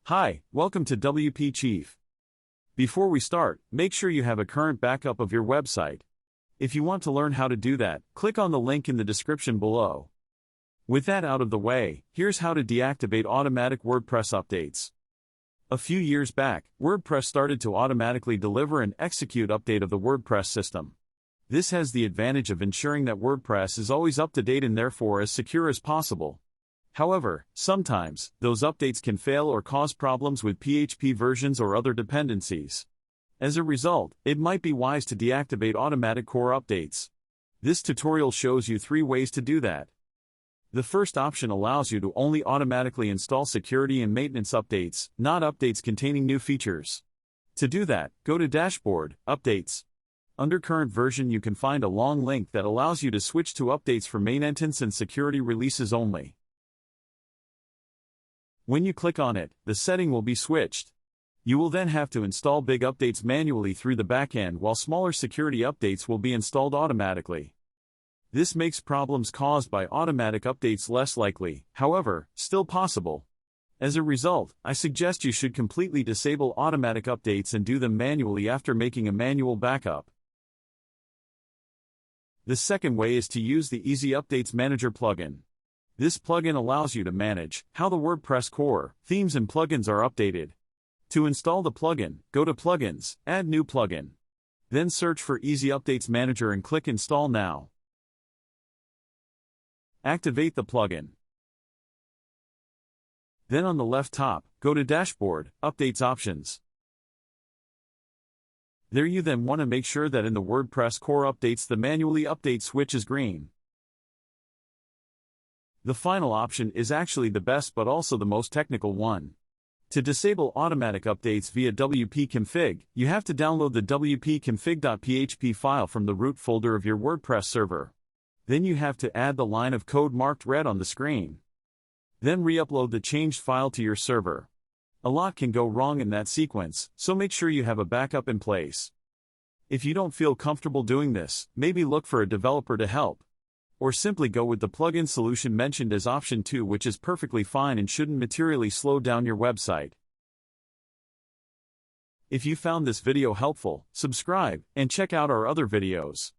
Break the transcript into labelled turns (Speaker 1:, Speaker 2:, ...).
Speaker 1: Hi, welcome to WP Chief. Before we start, make sure you have a current backup of your website. If you want to learn how to do that, click on the link in the description below. With that out of the way, here's how to deactivate automatic WordPress updates. A few years back, WordPress started to automatically deliver and execute update of the WordPress system. This has the advantage of ensuring that WordPress is always up to date and therefore as secure as possible. However, sometimes, those updates can fail or cause problems with PHP versions or other dependencies. As a result, it might be wise to deactivate automatic core updates. This tutorial shows you 3 ways to do that. The first option allows you to only automatically install security and maintenance updates, not updates containing new features. To do that, go to Dashboard, Updates. Under Current Version you can find a long link that allows you to switch to updates for maintenance and security releases only. When you click on it, the setting will be switched. You will then have to install big updates manually through the backend while smaller security updates will be installed automatically. This makes problems caused by automatic updates less likely, however, still possible. As a result, I suggest you should completely disable automatic updates and do them manually after making a manual backup. The second way is to use the Easy Updates Manager plugin. This plugin allows you to manage how the WordPress core, themes and plugins are updated. To install the plugin, go to Plugins, Add New Plugin. Then search for Easy Updates Manager and click Install Now. Activate the plugin. Then on the left top, go to Dashboard, Updates Options. There you then want to make sure that in the WordPress core updates the manually update switch is green. The final option is actually the best but also the most technical one. To disable automatic updates via wp-config, you have to download the wp-config.php file from the root folder of your WordPress server. Then you have to add the line of code marked red on the screen. Then re-upload the changed file to your server. A lot can go wrong in that sequence, so make sure you have a backup in place. If you don't feel comfortable doing this, maybe look for a developer to help. Or simply go with the plugin solution mentioned as option 2, which is perfectly fine and shouldn't materially slow down your website. If you found this video helpful, subscribe and check out our other videos.